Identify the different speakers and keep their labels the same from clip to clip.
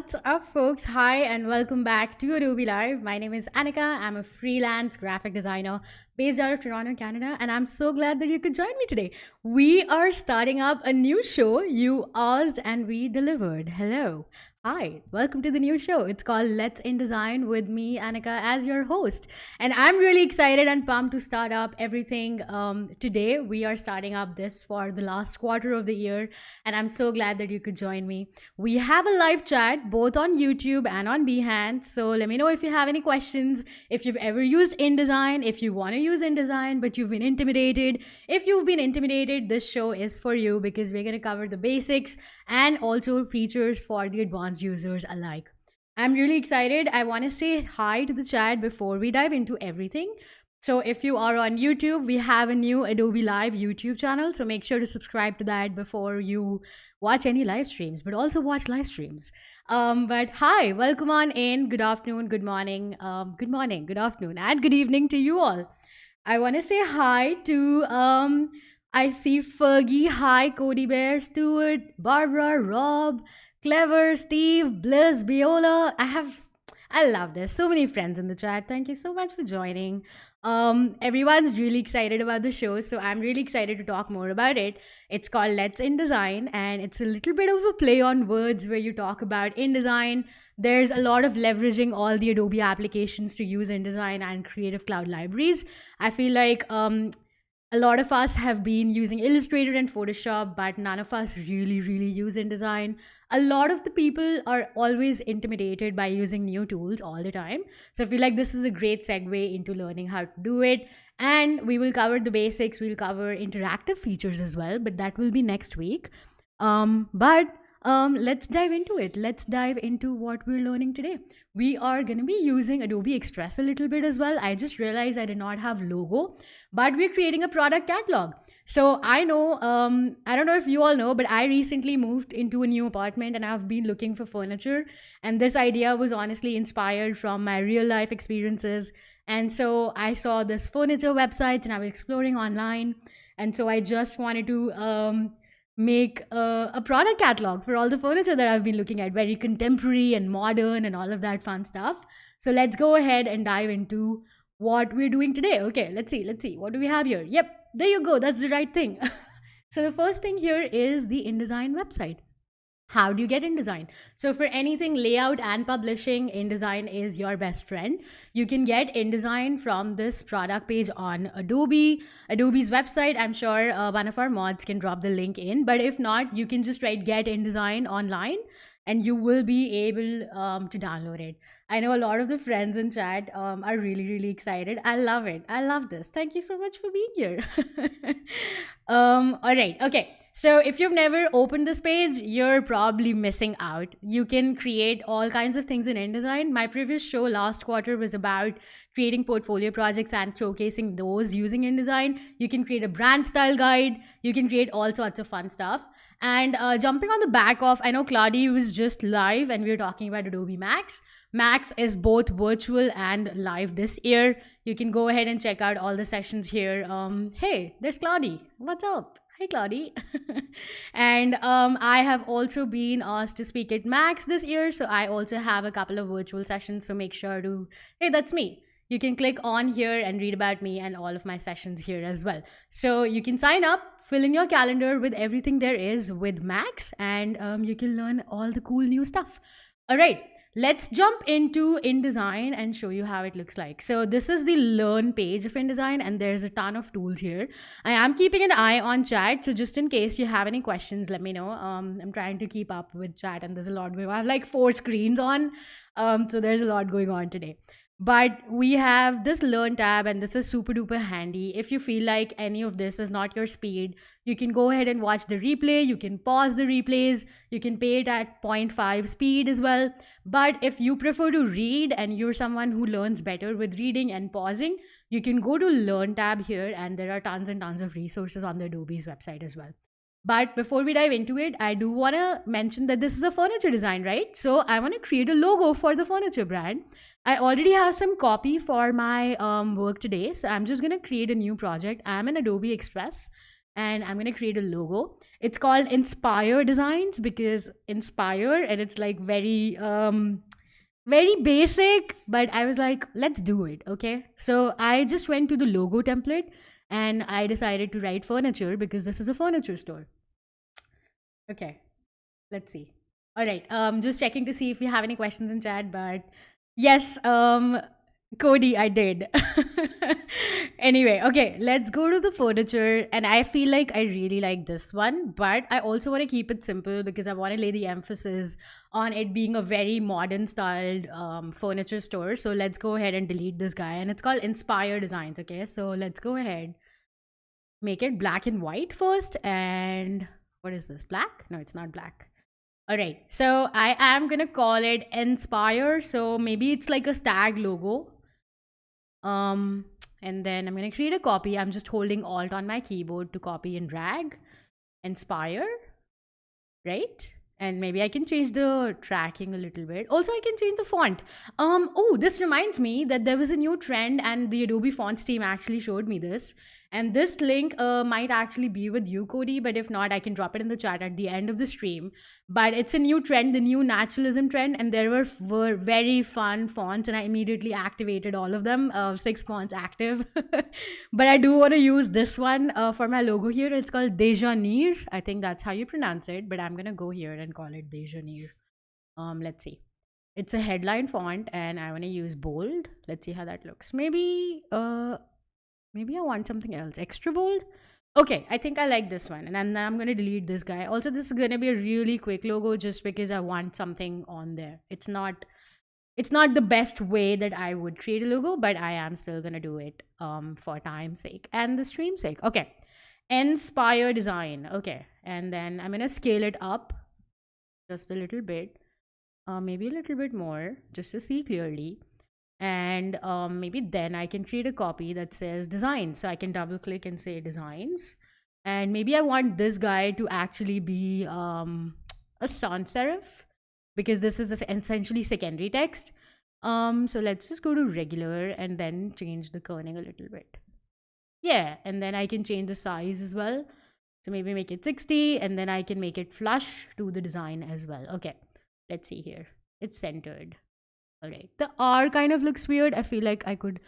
Speaker 1: What's up, folks? Hi, and welcome back to Adobe Live. My name is Anika. I'm a freelance graphic designer based out of Toronto, Canada, and I'm so glad that you could join me today. We are starting up a new show. You asked, and we delivered. Hello. Hi, welcome to the new show. It's called Let's InDesign with me, Anika, as your host. And I'm really excited and pumped to start up everything today. We are starting up this for the last quarter of the year, and I'm so glad that you could join me. We have a live chat both on YouTube and on Behance. So let me know if you have any questions, if you've ever used InDesign, if you want to use InDesign, but you've been intimidated. If you've been intimidated, this show is for you because we're going to cover the basics and also features for the advanced users alike. I'm really excited. I want to say hi to the chat before we dive into everything. So if you are on YouTube, we have a new Adobe Live YouTube channel. So make sure to subscribe to that before you watch any live streams, but also watch live streams. But hi, welcome on in. Good afternoon, good morning, good afternoon, and good evening to you all. I want to say hi to I see Fergie, hi, Cody Bear, Stuart, Barbara, Rob, Clever, Steve, Bliss, Biola. I love this. So many friends in the chat. Thank you so much for joining. Everyone's really excited about the show, so I'm really excited to talk more about it. It's called Let's InDesign, and it's a little bit of a play on words where you talk about InDesign. There's a lot of leveraging all the Adobe applications to use InDesign and Creative Cloud libraries. I feel like a lot of us have been using Illustrator and Photoshop, but none of us really use InDesign. A lot of the people are always intimidated by using new tools all the time. So I feel like this is a great segue into learning how to do it. And we will cover the basics. We'll cover interactive features as well, but that will be next week. Let's dive into it. Let's dive into what we're learning today. We are going to be using Adobe Express a little bit as well. I just realized I did not have logo, but we're creating a product catalog. So I know, I don't know if you all know, but I recently moved into a new apartment and I've been looking for furniture. And this idea was honestly inspired from my real life experiences. And so I saw this furniture website and I was exploring online. And so I just wanted to make a product catalog for all the furniture that I've been looking at, very contemporary and modern and all of that fun stuff. So let's go ahead and dive into what we're doing today. Okay, let's see. What do we have here? Yep, there you go. That's the right thing. So the first thing here is the InDesign website. How do you get InDesign? So for anything layout and publishing, InDesign is your best friend. You can get InDesign from this product page on Adobe's website. I'm sure one of our mods can drop the link in, but if not, you can just write get InDesign online and you will be able to download it. I know a lot of the friends in chat are really excited. I love it. I love this. Thank you so much for being here. All right. Okay. So if you've never opened this page, you're probably missing out. You can create all kinds of things in InDesign. My previous show last quarter was about creating portfolio projects and showcasing those using InDesign. You can create a brand style guide. You can create all sorts of fun stuff. And jumping on the back of, I know Claudia was just live and we were talking about Adobe Max. Max is both virtual and live this year. You can go ahead and check out all the sessions here. Hey, there's Claudia. What's up? Hi, Claudia. And I have also been asked to speak at Max this year. So I also have a couple of virtual sessions. So make sure to, hey, that's me. You can click on here and read about me and all of my sessions here as well. So you can sign up, fill in your calendar with everything there is with Max, and you can learn all the cool new stuff. All right. Let's jump into InDesign and show you how it looks like. So this is the learn page of InDesign and there's a ton of tools here. I am keeping an eye on chat. So just in case you have any questions, let me know. I'm trying to keep up with chat and there's a lot going on. I have like 4 screens on. So there's a lot going on today. But we have this learn tab and this is super duper handy. If you feel like any of this is not your speed, you can go ahead and watch the replay. You can pause the replays. You can pay it at 0.5 speed as well. But if you prefer to read and you're someone who learns better with reading and pausing, you can go to learn tab here and there are tons and tons of resources on the Adobe's website as well. But before we dive into it, I do want to mention that this is a furniture design, right? So I want to create a logo for the furniture brand. I already have some copy for my work today. So I'm just going to create a new project. I'm in Adobe Express. and I'm gonna create a logo. It's called Inspire Designs because inspire, and it's like very basic, but I was like, let's do it. Okay. So I just went to the logo template and I decided to write furniture because this is a furniture store. Okay. Let's see. All right. Just checking to see if we have any questions in chat, but yes, Cody, I did. Anyway, okay, let's go to the furniture. And I feel like I really like this one, but I also want to keep it simple because I want to lay the emphasis on it being a very modern styled furniture store. So let's go ahead and delete this guy. And it's called Inspire Designs. Okay, so let's go ahead, make it black and white first. And what is this? Black? No, it's not black. All right, so I am gonna call it Inspire. So maybe it's like a stag logo. And then I'm gonna create a copy. I'm just holding Alt on my keyboard to copy and drag. Inspire, right? And maybe I can change the tracking a little bit. Also, I can change the font. Oh, this reminds me that there was a new trend and the Adobe Fonts team actually showed me this. And this link might actually be with you, Cody, but if not, I can drop it in the chat at the end of the stream. But it's a new trend, the new naturalism trend, and there were very fun fonts, and I immediately activated all of them, 6 fonts active. But I do want to use this one for my logo here. It's called Dejanir. I think that's how you pronounce it, but I'm going to go here and call it Dejanir. Let's see. It's a headline font, and I want to use bold. Let's see how that looks. Maybe I want something else. Extra bold? Okay, I think I like this one. And then I'm going to delete this guy. Also, this is going to be a really quick logo just because I want something on there. It's not the best way that I would create a logo, but I am still going to do it for time's sake and the stream's sake. Okay. Inspire Design. Okay. And then I'm going to scale it up just a little bit. Maybe a little bit more just to see clearly. And maybe then I can create a copy that says design. So I can double click and say designs. And maybe I want this guy to actually be a sans serif because this is essentially secondary text. So let's just go to regular and then change the kerning a little bit. Yeah, and then I can change the size as well. So maybe make it 60 and then I can make it flush to the design as well. Okay, let's see here. It's centered. All right. The R kind of looks weird. I feel like I could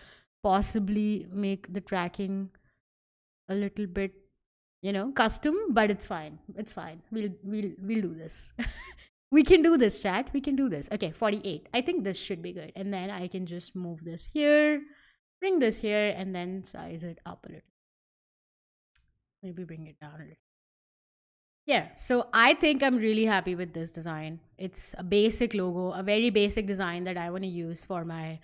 Speaker 1: possibly make the tracking a little bit, custom, but it's fine. It's fine. We'll do this. We can do this, chat. We can do this. Okay, 48. I think this should be good. And then I can just move this here, bring this here, and then size it up a little. Maybe bring it down a little. Yeah, so I think I'm really happy with this design. It's a basic logo, a very basic design that I want to use for my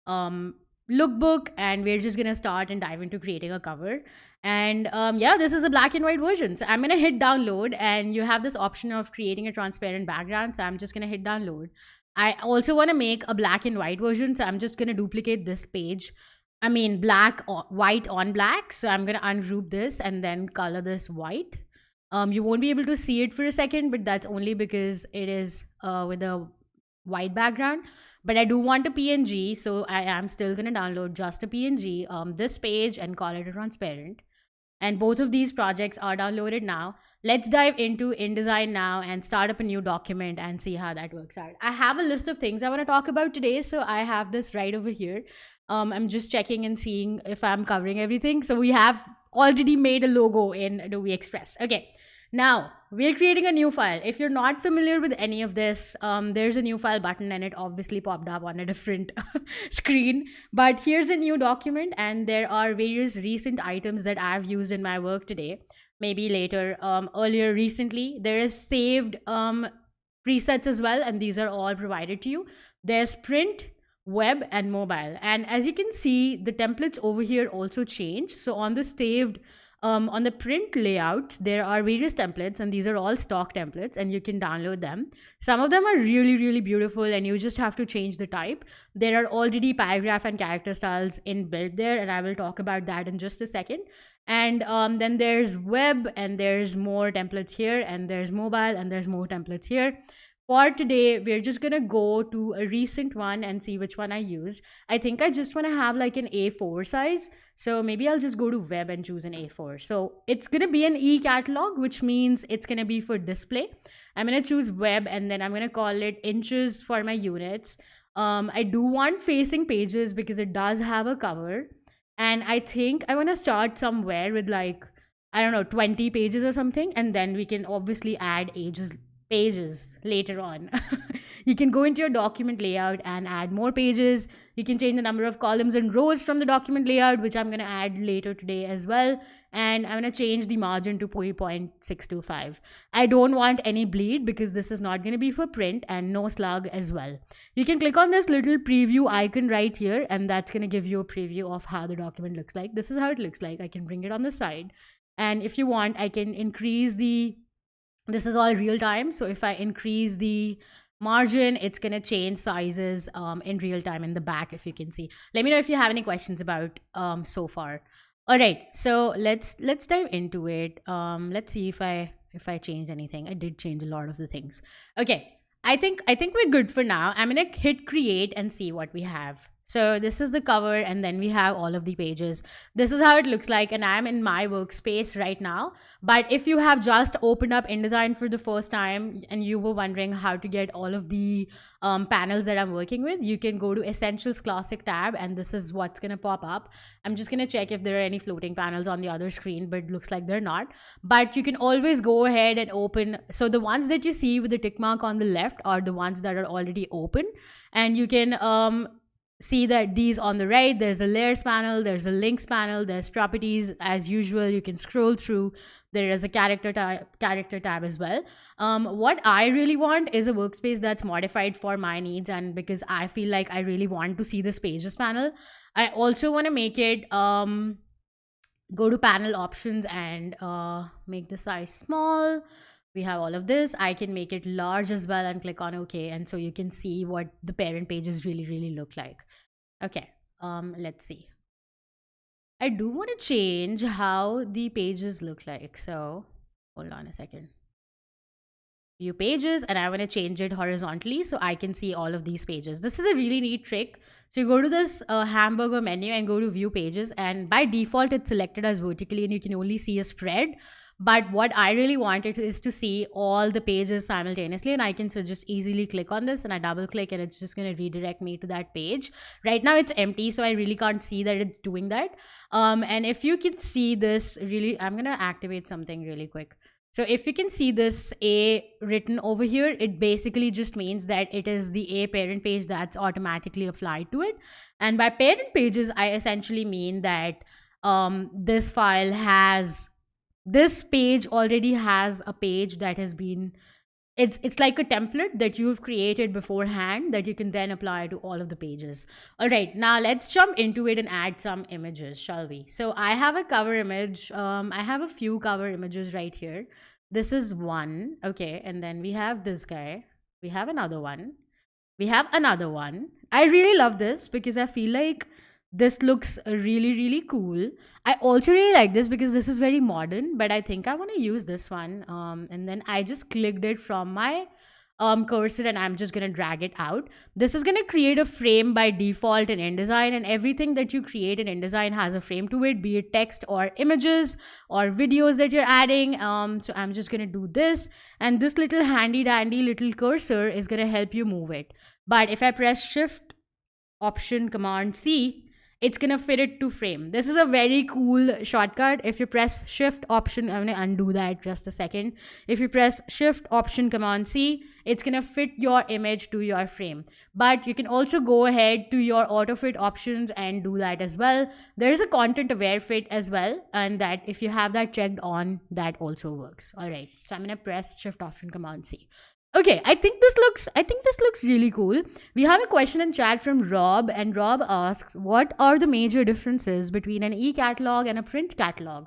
Speaker 1: lookbook, and we're just gonna start and dive into creating a cover. And yeah, this is a black and white version. So I'm gonna hit download, and you have this option of creating a transparent background. So I'm just gonna hit download. I also want to make a black and white version, so I'm just gonna duplicate this page. I mean, white on black. So I'm gonna ungroup this and then color this white. You won't be able to see it for a second, but that's only because it is with a white background. But I do want a PNG, so I am still going to download just a PNG, this page, and call it a transparent. And both of these projects are downloaded now. Let's dive into InDesign now and start up a new document and see how that works out. I have a list of things I want to talk about today, so I have this right over here. I'm just checking and seeing if I'm covering everything. So we have already made a logo in Adobe Express. Okay, now we're creating a new file. If you're not familiar with any of this, there's a new file button and it obviously popped up on a different screen. But here's a new document and there are various recent items that I've used in my work today. Maybe later, earlier recently, there is saved presets as well, and these are all provided to you. There's print, web, and mobile. And as you can see, the templates over here also change. So on the saved, on the print layouts, there are various templates, and these are all stock templates, and you can download them. Some of them are really, really beautiful, and you just have to change the type. There are already paragraph and character styles inbuilt there, and I will talk about that in just a second. And then there's web, and there's more templates here, and there's mobile, and there's more templates here. for today, we're just gonna go to a recent one and see which one I used. I think I just wanna have like an A4 size. So maybe I'll just go to web and choose an A4. So it's gonna be an e-catalog, which means it's gonna be for display. I'm gonna choose web and then I'm gonna call it inches for my units. I do want facing pages because it does have a cover. And I think I wanna start somewhere with like, I don't know, 20 pages or something. And then we can obviously add pages later on. You can go into your document layout and add more pages. You can change the number of columns and rows from the document layout, which I'm going to add later today as well. And I'm going to change the margin to 0.625. I don't want any bleed because this is not going to be for print, and no slug as well. You can click on this little preview icon right here, and that's going to give you a preview of how the document looks like. This is how it looks like. I can bring it on the side. And if you want, I can increase this is all real time. So if I increase the margin, it's going to change sizes in real time in the back, if you can see. Let me know if you have any questions about so far. All right, so let's dive into it. Let's see if I change anything. I did change a lot of the things. Okay, I think we're good for now. I'm going to hit create and see what we have. So this is the cover, and then we have all of the pages. This is how it looks like, and I'm in my workspace right now. But if you have just opened up InDesign for the first time and you were wondering how to get all of the panels that I'm working with, you can go to Essentials Classic tab, and this is what's going to pop up. I'm just going to check if there are any floating panels on the other screen, but it looks like they're not. But you can always go ahead and open. So the ones that you see with the tick mark on the left are the ones that are already open, and you can see that these on the right, there's a layers panel, there's a links panel, there's properties. As usual, you can scroll through. There is a character tab as well. What I really want is a workspace that's modified for my needs, and because I feel like I really want to see this pages panel. I also want to make it go to panel options and make the size small. We have all of this. I can make it large as well and click on OK. And so you can see what the parent pages really look like. Okay, let's see. I do want to change how the pages look like. So hold on a second. View pages, and I want to change it horizontally so I can see all of these pages. This is a really neat trick. So you go to this hamburger menu and go to view pages, and by default it's selected as vertically and you can only see a spread. But what I really wanted is to see all the pages simultaneously, and I can so just easily click on this and I double click and it's just going to redirect me to that page. Right now it's empty, so I really can't see that it's doing that. And if you can see this really, I'm going to activate something really quick. So if you can see this A written over here, it basically just means that it is the A parent page that's automatically applied to it. And by parent pages, I essentially mean that this file has, this page already has a page that has been, it's like a template that you've created beforehand that you can then apply to all of the pages. All right, now let's jump into it and add some images, shall we? So I have a cover image. I have a few cover images right here. This is one. Okay, and then we have this guy. We have another one. We have another one. I really love this because I feel like this looks really cool. I also really like this because this is very modern, but I think I want to use this one. And then I just clicked it from my cursor and I'm just going to drag it out. This is going to create a frame by default in InDesign, and everything that you create in InDesign has a frame to it, be it text or images or videos that you're adding. So I'm just going to do this, and this little handy dandy little cursor is going to help you move it. But if I press Shift, Option, Command C, it's going to fit it to frame. This is a very cool shortcut. If you press Shift, Option, I'm going to undo that just a second. If you press Shift, Option, Command C, it's going to fit your image to your frame. But you can also go ahead to your auto fit options and do that as well. There is a content aware fit as well, and that if you have that checked on, that also works. All right, so I'm going to press Shift, Option, Command C. Okay, I think this looks really cool. We have a question in chat from Rob, and Rob asks, what are the major differences between an e-catalog and a print catalog?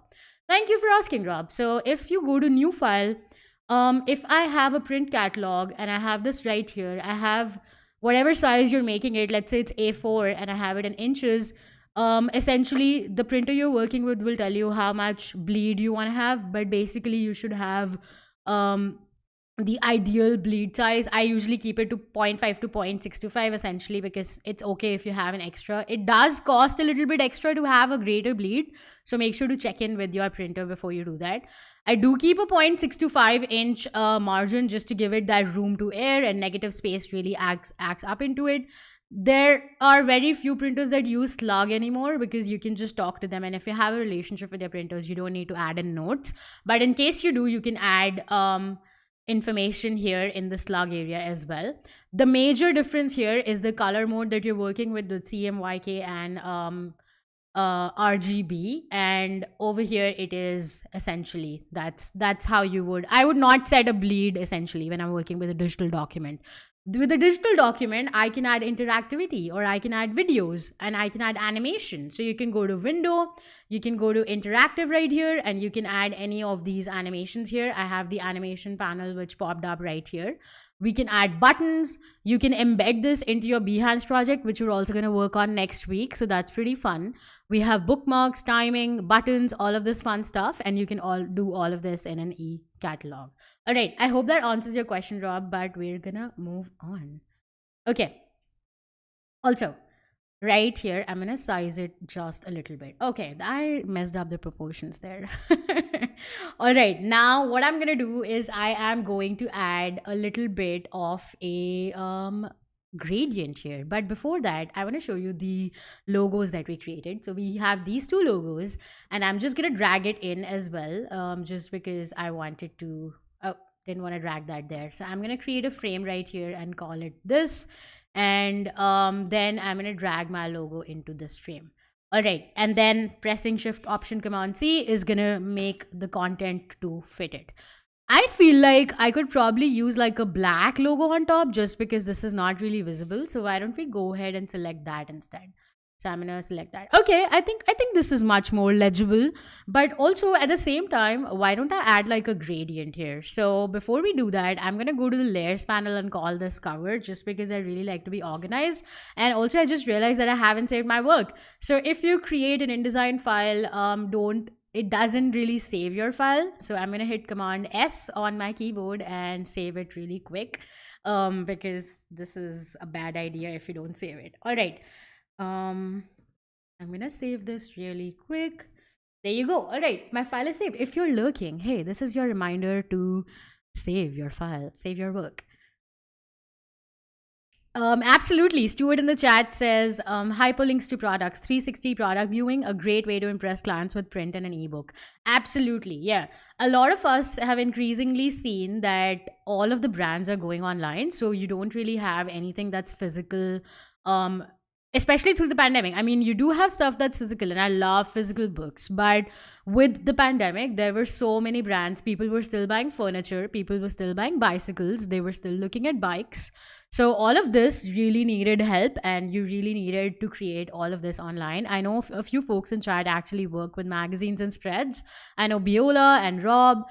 Speaker 1: Thank you for asking, Rob. So if you go to new file, if I have a print catalog and I have this right here, I have whatever size you're making it, let's say it's A4 and I have it in inches, essentially the printer you're working with will tell you how much bleed you want to have, but basically you should have the ideal bleed size. I usually keep it to zero point 0.5 to 0.625 essentially, because it's okay if you have an extra. It does cost a little bit extra to have a greater bleed, so make sure to check in with your printer before you do that. I do keep a 0.625 inch margin just to give it that room to air, and negative space really acts up into it. There are very few printers that use slug anymore, because you can just talk to them, and if you have a relationship with your printers, you don't need to add in notes. But in case you do, you can add information here in the slug area as well. The major difference here is the color mode that you're working with CMYK and RGB, and over here it is essentially that's how you would. I would not set a bleed essentially when I'm working with a digital document. With a digital document, I can add interactivity, or I can add videos, and I can add animation. So you can go to window, you can go to interactive right here, and you can add any of these animations here. I have the animation panel which popped up right here. We can add buttons. You can embed this into your Behance project, which we're also going to work on next week. So that's pretty fun. We have bookmarks, timing, buttons, all of this fun stuff. And you can all do all of this in an e-catalog. All right. I hope that answers your question, Rob, but we're going to move on. Okay. Also, right here, I'm going to size it just a little bit. Okay, I messed up the proportions there. All right, now what I'm going to do is I am going to add a little bit of a gradient here. But before that, I want to show you the logos that we created. So we have these two logos, and I'm just going to drag it in as well, just because I wanted to, oh, didn't want to drag that there. So I'm going to create a frame right here and call it this. And then I'm going to drag my logo into this frame. All right, and then pressing Shift Option Command C is going to make the content to fit it. I feel like I could probably use like a black logo on top, just because this is not really visible. So why don't we go ahead and select that instead? So I'm gonna select that. Okay, I think this is much more legible, but also at the same time, why don't I add like a gradient here? So before we do that, I'm gonna go to the layers panel and call this cover, just because I really like to be organized. And also I just realized that I haven't saved my work. So if you create an InDesign file, it doesn't really save your file. So I'm gonna hit Command S on my keyboard and save it really quick, because this is a bad idea if you don't save it. All right. I'm gonna save this really quick. There you go. All right, my file is saved. If you're lurking, hey, this is your reminder to save your file, save your work. Absolutely. Stuart in the chat says hyperlinks to products, 360 product viewing, a great way to impress clients with print and an ebook. Absolutely. Yeah. A lot of us have increasingly seen that all of the brands are going online. So you don't really have anything that's physical. Especially through the pandemic. I mean, you do have stuff that's physical, and I love physical books. But with the pandemic, there were so many brands. People were still buying furniture. People were still buying bicycles. They were still looking at bikes. So all of this really needed help, and you really needed to create all of this online. I know a few folks in chat actually work with magazines and spreads. I know Biola and Rob.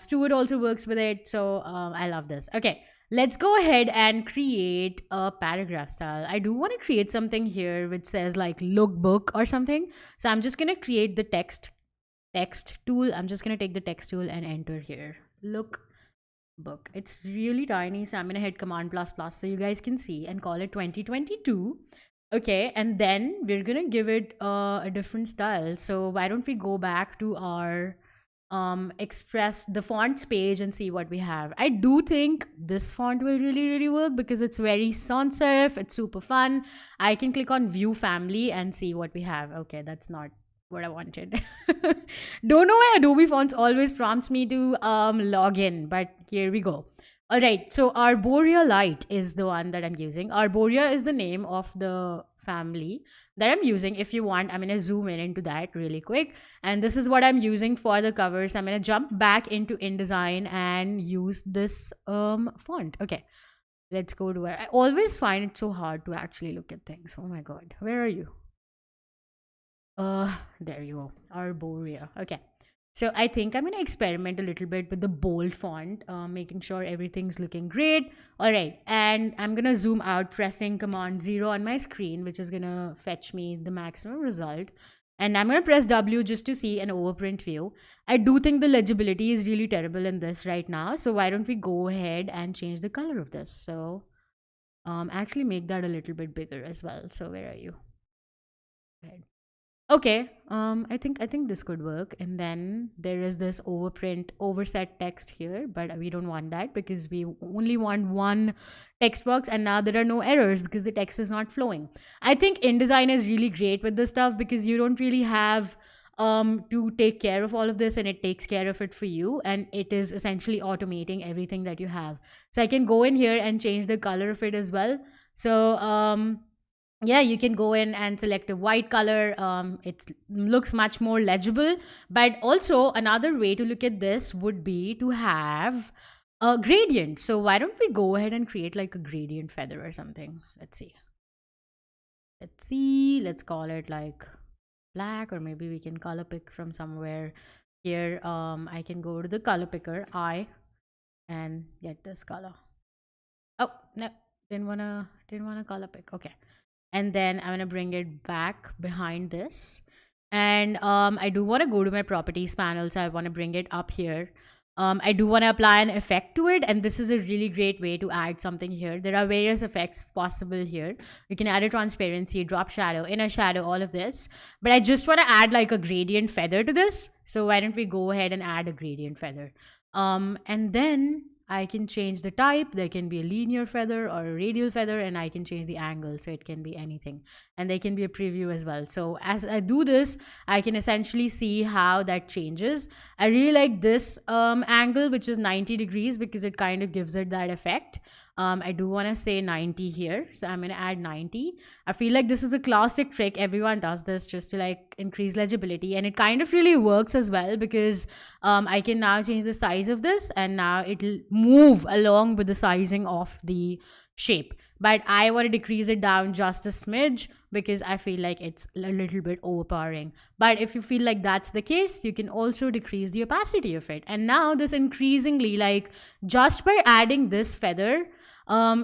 Speaker 1: Stuart also works with it. So I love this. Okay. Let's go ahead and create a paragraph style. I do want to create something here which says like lookbook or something. So I'm just going to create the text tool. I'm just going to take the text tool and enter here. Lookbook. It's really tiny. So I'm going to hit Command++ so you guys can see, and call it 2022. Okay. And then we're going to give it a different style. So why don't we go back to our Express the fonts page and see what we have. I do think this font will really work, because it's very sans serif. It's super fun. I can click on view family and see what we have. Okay, that's not what I wanted. Don't know why Adobe Fonts always prompts me to log in, but here we go. All right, so Arborea Light is the one that I'm using. Arborea is the name of the family that I'm using. If you want, I'm going to zoom in into that really quick. And this is what I'm using for the covers. I'm going to jump back into InDesign and use this font. Okay, let's go to where I always find it so hard to actually look at things. Oh my God, where are you? There you go, Arborea. Okay. So I think I'm going to experiment a little bit with the bold font, making sure everything's looking great. All right. And I'm going to zoom out, pressing Command 0 on my screen, which is going to fetch me the maximum result. And I'm going to press W just to see an overprint view. I do think the legibility is really terrible in this right now. So why don't we go ahead and change the color of this? So actually make that a little bit bigger as well. So where are you? Okay, I think this could work. And then there is this overprint, overset text here, but we don't want that because we only want one text box. And now there are no errors because the text is not flowing. I think InDesign is really great with this stuff because you don't really have to take care of all of this, and it takes care of it for you, and it is essentially automating everything that you have. So I can go in here and change the color of it as well. So yeah, you can go in and select a white color. It looks much more legible. But also another way to look at this would be to have a gradient. So why don't we go ahead and create like a gradient feather or something? Let's call it like black, or maybe we can color pick from somewhere here. I can go to the color picker and get this color. Oh no, didn't wanna color pick. Okay. And then I'm going to bring it back behind this. And I do want to go to my properties panel, so I want to bring it up here. I do want to apply an effect to it, and this is a really great way to add something here. There are various effects possible here. You can add a transparency, drop shadow, inner shadow, all of this. But I just want to add like a gradient feather to this. So why don't we go ahead and add a gradient feather? And then I can change the type. There can be a linear feather or a radial feather, and I can change the angle, so it can be anything. And there can be a preview as well. So as I do this, I can essentially see how that changes. I really like this angle, which is 90 degrees, because it kind of gives it that effect. I do want to say 90 here, so I'm going to add 90. I feel like this is a classic trick. Everyone does this just to like increase legibility, and it kind of really works as well, because I can now change the size of this, and now it'll move along with the sizing of the shape. But I want to decrease it down just a smidge because I feel like it's a little bit overpowering. But if you feel like that's the case, you can also decrease the opacity of it. And now this increasingly, like just by adding this feather,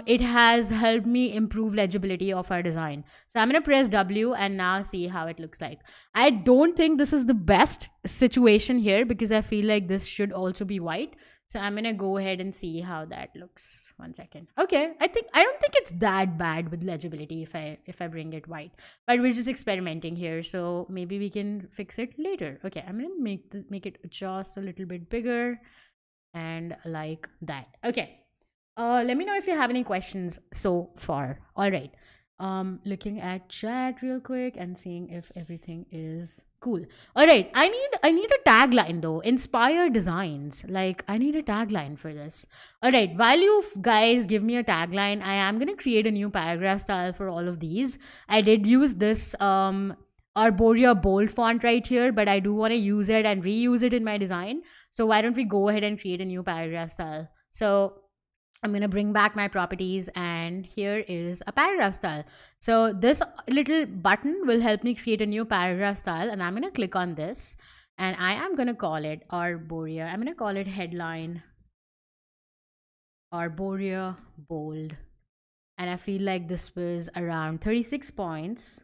Speaker 1: it has helped me improve legibility of our design. So I'm going to press W and now see how it looks like. I don't think this is the best situation here because I feel like this should also be white. So I'm going to go ahead and see how that looks. 1 second. Okay, I don't think it's that bad with legibility if I bring it white. But we're just experimenting here, so maybe we can fix it later. Okay, I'm going to make it just a little bit bigger and like that. Okay. Let me know if you have any questions so far. All right. Looking at chat real quick and seeing if everything is cool. All right. I need a tagline though. Inspire designs. Like I need a tagline for this. All right. While you guys give me a tagline, I am gonna create a new paragraph style for all of these. I did use this Arborea bold font right here, but I do want to use it and reuse it in my design. So why don't we go ahead and create a new paragraph style? So I'm going to bring back my properties, and here is a paragraph style. So this little button will help me create a new paragraph style, and I'm going to click on this, and I am going to call it Arborea. I'm going to call it headline Arborea bold. And I feel like this was around 36 points.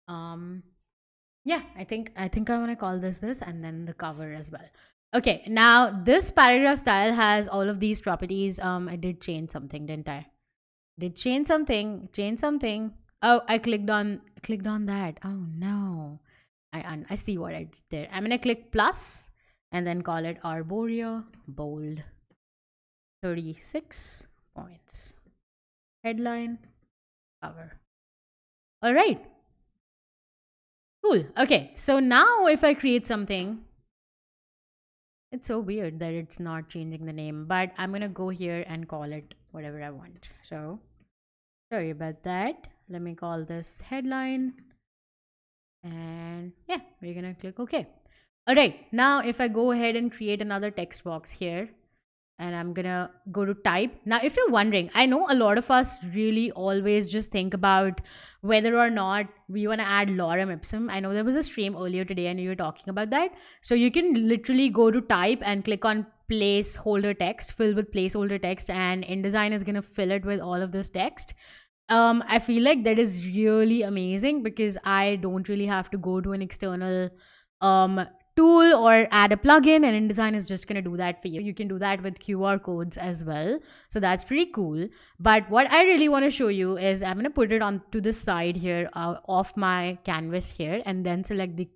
Speaker 1: Yeah, I think I want to call this, and then the cover as well. Okay, now this paragraph style has all of these properties. I did change something, didn't I? Change something. Oh, I clicked on that. Oh no. I see what I did there. I'm gonna click plus and then call it Arborea bold. 36 points. Headline, cover. All right. Cool. Okay, so now if I create something, it's so weird that it's not changing the name, but I'm gonna go here and call it whatever I want. So sorry about that. Let me call this headline, and yeah, we're gonna click OK. All right, now if I go ahead and create another text box here, and I'm gonna go to type. Now, if you're wondering, I know a lot of us really always just think about whether or not we want to add lorem ipsum. I know there was a stream earlier today and you were talking about that. So you can literally go to type and click on placeholder text, fill with placeholder text, and InDesign is gonna fill it with all of this text. I feel like that is really amazing because I don't really have to go to an external um, tool or add a plugin, and InDesign is just going to do that for you. You can do that with QR codes as well. So that's pretty cool. But what I really want to show you is I'm going to put it on to the side here of my canvas here, and then select the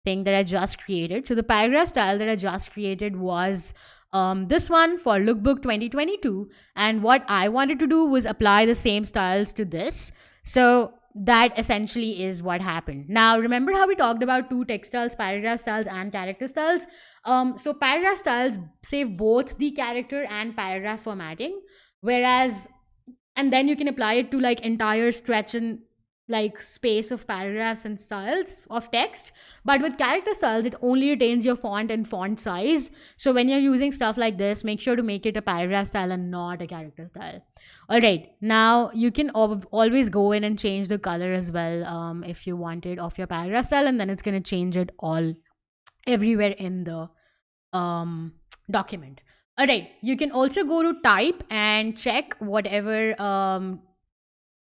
Speaker 1: thing that I just created. So the paragraph style that I just created was this one for Lookbook 2022. And what I wanted to do was apply the same styles to this. So that essentially is what happened. Now, remember how we talked about two text styles, paragraph styles and character styles? So paragraph styles save both the character and paragraph formatting, whereas, and then you can apply it to like entire stretch and like space of paragraphs and styles of text. But with character styles, it only retains your font and font size. So when you're using stuff like this, make sure to make it a paragraph style and not a character style. All right, now you can always go in and change the color as well, if you wanted, of your paragraph style, and then it's going to change it all everywhere in the document. All right, you can also go to type and check whatever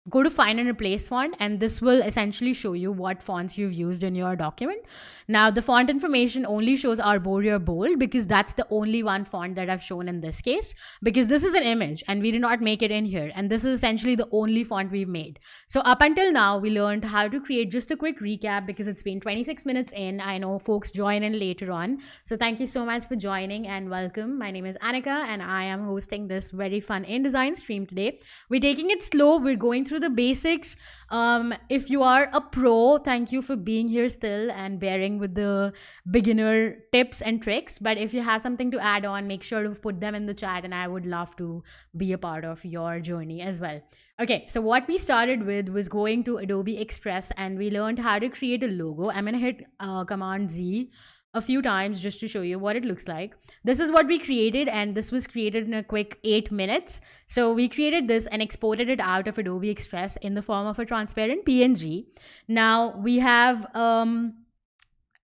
Speaker 1: go to find and replace font, and this will essentially show you what fonts you've used in your document. Now the font information only shows Arboreal Bold because that's the only one font that I've shown in this case, because this is an image and we did not make it in here, and this is essentially the only font we've made. So up until now we learned how to create, just a quick recap because it's been 26 minutes in. I know folks join in later on, so thank you so much for joining and welcome. My name is Anika and I am hosting this very fun InDesign stream today. We're taking it slow, we're going through the basics. If you are a pro, thank you for being here still and bearing with the beginner tips and tricks. But if you have something to add on, make sure to put them in the chat and I would love to be a part of your journey as well. Okay, so what we started with was going to Adobe Express and we learned how to create a logo. I'm gonna hit Command Z a few times just to show you what it looks like. This is what we created, and this was created in a quick 8 minutes. So we created this and exported it out of Adobe Express in the form of a transparent PNG. Now we have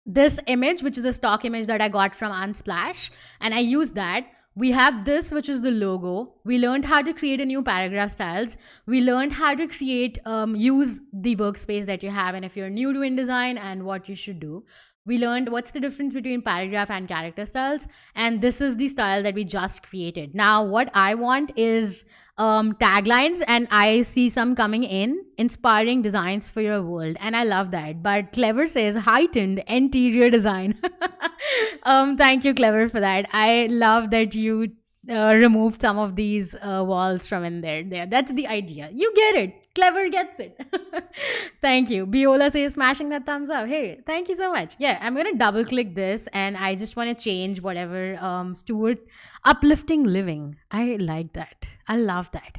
Speaker 1: this image, which is a stock image that I got from Unsplash, and I used that. We have this, which is the logo. We learned how to create a new paragraph styles. We learned how to create, use the workspace that you have, and if you're new to InDesign, and what you should do. We learned what's the difference between paragraph and character styles, and this is the style that we just created. Now what I want is taglines, and I see some coming in: inspiring designs for your world, and I love that. But Clever says heightened interior design. Thank you, Clever, for that. I love that you removed some of these walls from in there. That's the idea. You get it. Clever gets it. Thank you. Biola says smashing that thumbs up. Hey, thank you so much. Yeah, I'm gonna double click this and I just want to change whatever Stuart. Uplifting living. I like that. I love that.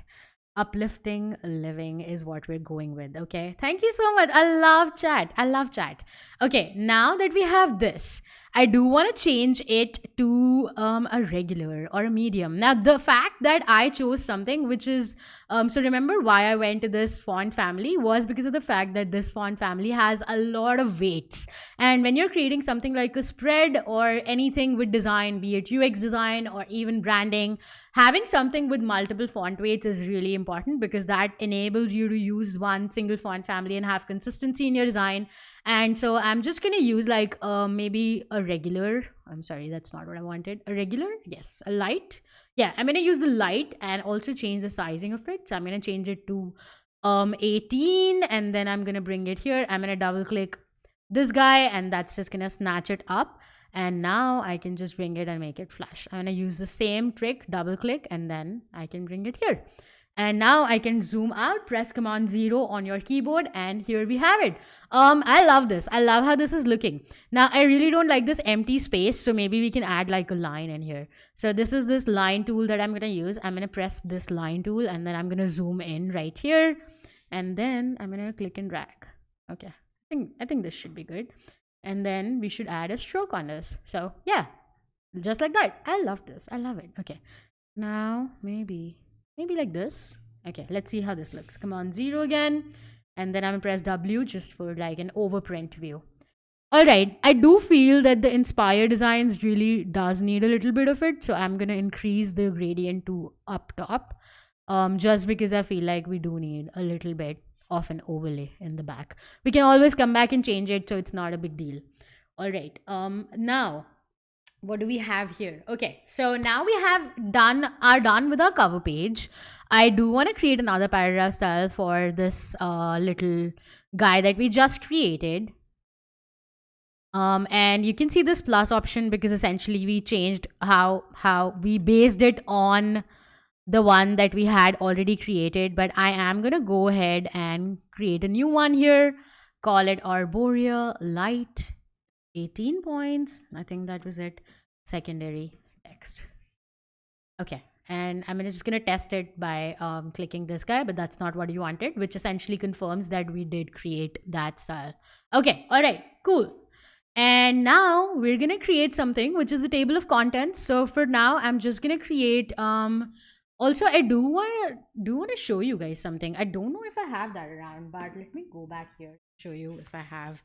Speaker 1: Uplifting living is what we're going with. Okay, thank you so much. I love chat. I love chat. Okay, now that we have this, I do want to change it to a regular or a medium. Now the fact that I chose something which is so remember why I went to this font family was because of the fact that this font family has a lot of weights, and when you're creating something like a spread or anything with design, be it UX design or even branding, having something with multiple font weights is really important because that enables you to use one single font family and have consistency in your design. And so I'm just going to use like maybe a regular. I'm sorry, that's not what I wanted. A regular? Yes, a light. Yeah, I'm going to use the light and also change the sizing of it. So I'm going to change it to 18, and then I'm going to bring it here. I'm going to double click this guy and that's just going to snatch it up. And now I can just bring it and make it flash. I'm going to use the same trick, double click, and then I can bring it here. And now I can zoom out, press Command 0 on your keyboard, and here we have it. I love this. I love how this is looking. Now, I really don't like this empty space, so maybe we can add like a line in here. So this is this line tool that I'm going to use. I'm going to press this line tool, and then I'm going to zoom in right here. And then I'm going to click and drag. Okay, I think this should be good. And then we should add a stroke on this. So yeah, just like that. I love this. I love it. Okay, now maybe like this. Okay, let's see how this looks. Command 0 again, and then I'm gonna press W just for like an overprint view. All right, I do feel that the Inspire Designs really does need a little bit of it, so I'm gonna increase the gradient to up top. just because I feel like we do need a little bit of an overlay in the back. We can always come back and change it, so it's not a big deal. All right. Now what do we have here? Okay, so now we are done with our cover page. I do want to create another paragraph style for this little guy that we just created. And you can see this plus option because essentially we changed how we based it on the one that we had already created. But I am gonna go ahead and create a new one here, call it Arborea Light, 18 points. I think that was it. Secondary text. Okay. And I'm just going to test it by clicking this guy, but that's not what you wanted, which essentially confirms that we did create that style. Okay. All right. Cool. And now we're going to create something, which is the table of contents. So for now, I'm just going to create, also, I do want to show you guys something. I don't know if I have that around, but let me go back here, show you if I have.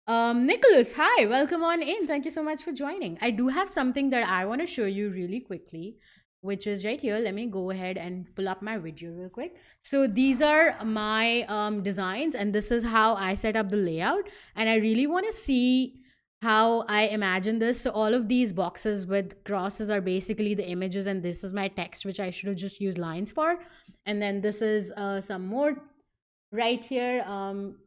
Speaker 1: Nicholas, hi, welcome on in. Thank you so much for joining. I do have something that I want to show you really quickly, which is right here. Let me go ahead and pull up my video real quick. So these are my designs, and this is how I set up the layout. And I really want to see how I imagine this. So all of these boxes with crosses are basically the images, and this is my text, which I should have just used lines for. And then this is some more right here.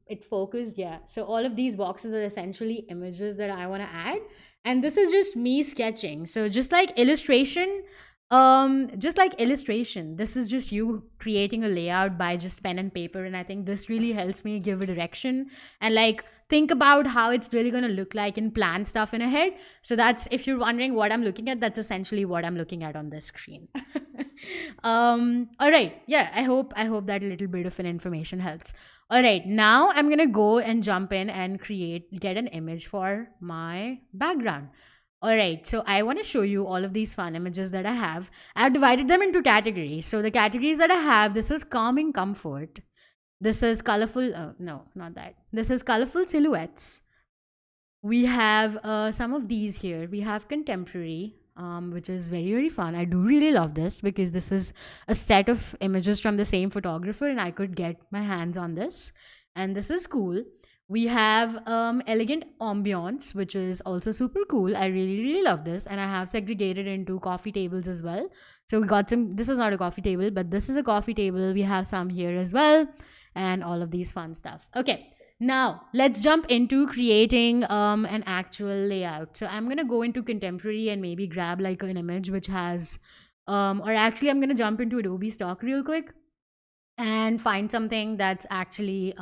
Speaker 1: It focused. Yeah, so all of these boxes are essentially images that I want to add, and this is just me sketching. So just like illustration, this is just you creating a layout by just pen and paper. And I think this really helps me give a direction and like think about how it's really going to look like and plan stuff in ahead. So that's, if you're wondering what I'm looking at, that's essentially what I'm looking at on this screen. All right. Yeah, I hope that a little bit of an information helps. All right, now I'm going to go and jump in and get an image for my background. All right, so I want to show you all of these fun images that I have. I've divided them into categories. So the categories that I have, this is calming comfort. This is colorful, no, not that. This is colorful silhouettes. We have some of these here. We have contemporary, which is very, very fun. I do really love this because this is a set of images from the same photographer and I could get my hands on this. And this is cool. We have elegant ambiance, which is also super cool. I really, really love this. And I have segregated into coffee tables as well. So we got some, this is not a coffee table, but this is a coffee table. We have some here as well. And all of these fun stuff. Okay, now let's jump into creating an actual layout. So I'm going to go into contemporary and maybe grab like an image which has, or actually I'm going to jump into Adobe stock real quick and find something that's actually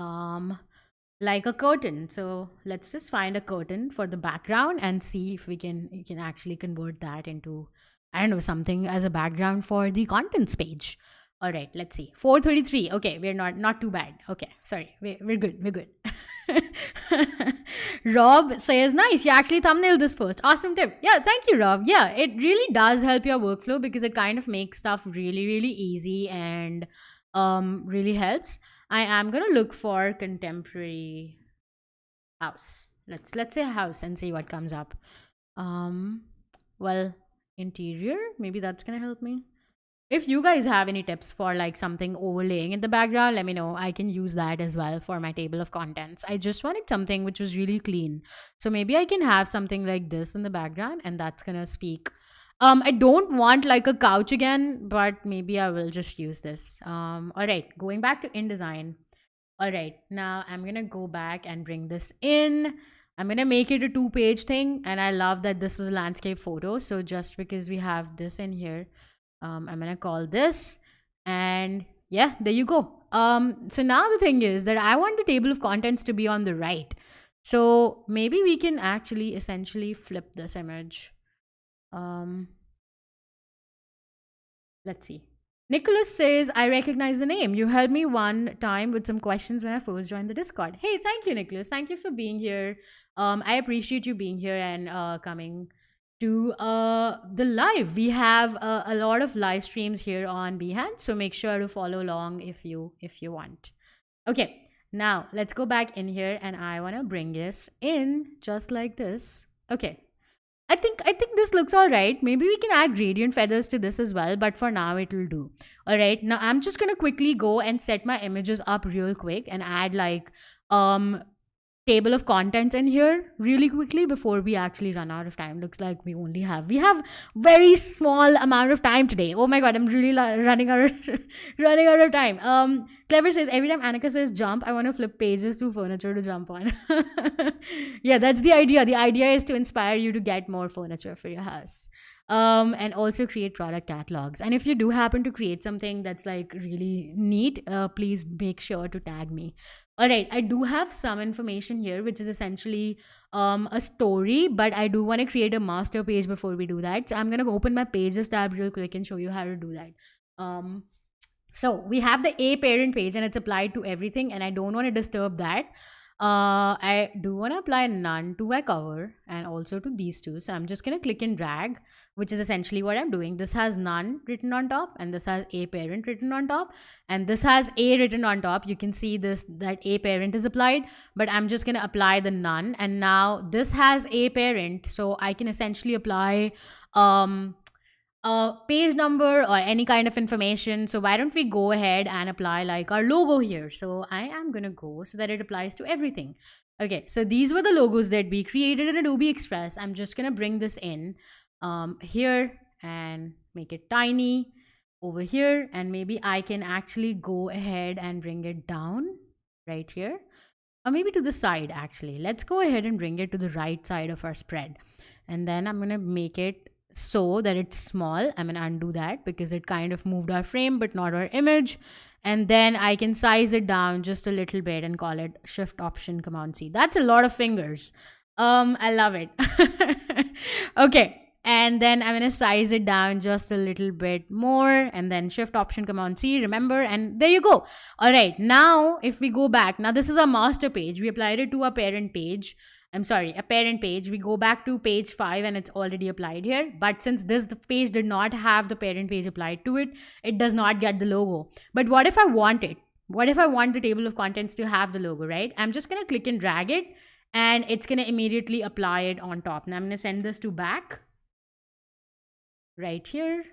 Speaker 1: like a curtain. So let's just find a curtain for the background and see if we can actually convert that into, I don't know, something as a background for the contents page. All right, let's see. 433. Okay, we're not too bad. Okay, sorry. We're good. We're good. Rob says, nice. You actually thumbnailed this first. Awesome tip. Yeah, thank you, Rob. Yeah, it really does help your workflow because it kind of makes stuff really, really easy and really helps. I am going to look for contemporary house. Let's say house and see what comes up. Well, interior, maybe that's going to help me. If you guys have any tips for like something overlaying in the background, let me know. I can use that as well for my table of contents. I just wanted something which was really clean. So maybe I can have something like this in the background and that's going to speak. I don't want like a couch again, but maybe I will just use this. All right, going back to InDesign. All right, now I'm going to go back and bring this in. I'm going to make it a 2-page thing. And I love that this was a landscape photo. So just because we have this in here, I'm going to call this, and yeah, there you go. So now the thing is that I want the table of contents to be on the right. So maybe we can actually essentially flip this image. Let's see. Nicholas says, I recognize the name. You helped me one time with some questions when I first joined the Discord. Hey, thank you, Nicholas. Thank you for being here. I appreciate you being here and coming to the live. We have a lot of live streams here on Behance, so make sure to follow along if you want. Okay, now let's go back in here and I want to bring this in just like this. Okay, I think this looks all right. Maybe we can add gradient feathers to this as well, but for now it will do. All right, now I'm just gonna quickly go and set my images up real quick and add like table of contents in here really quickly before we actually run out of time. Looks like we have very small amount of time today. Oh my god, I'm really running out running out of time. Clever says every time Anika says jump, I want to flip pages to furniture to jump on. Yeah, that's the idea. The idea is to inspire you to get more furniture for your house. And also create product catalogs. And if you do happen to create something that's like really neat, please make sure to tag me. All right, I do have some information here, which is essentially a story, but I do want to create a master page before we do that. So I'm going to open my pages tab real quick and show you how to do that. So we have the A parent page and it's applied to everything, and I don't want to disturb that. I do want to apply none to my cover and also to these two. So I'm just going to click and drag, which is essentially what I'm doing. This has none written on top, and this has A parent written on top, and this has A written on top. You can see that A parent is applied, but I'm just going to apply the none. And now this has A parent, so I can essentially apply a page number or any kind of information. So why don't we go ahead and apply like our logo here? So I am going to go so that it applies to everything. Okay, so these were the logos that we created in Adobe Express. I'm just going to bring this in here and make it tiny over here, and maybe I can actually go ahead and bring it down right here, or maybe to the side. Actually, let's go ahead and bring it to the right side of our spread, and then I'm going to make it so that it's small. I'm going to undo that because it kind of moved our frame but not our image. And then I can size it down just a little bit and call it Shift Option Command C. That's a lot of fingers. I love it. Okay. And then I'm going to size it down just a little bit more, and then Shift Option Command C, remember, and there you go. All right. Now, if we go back, now this is our master page. We applied it to our parent page. I'm sorry, a parent page. We go back to page 5 and it's already applied here. But since the page did not have the parent page applied to it, it does not get the logo. But what if I want it? What if I want the table of contents to have the logo, right? I'm just going to click and drag it, and it's going to immediately apply it on top. Now I'm going to send this to back right here.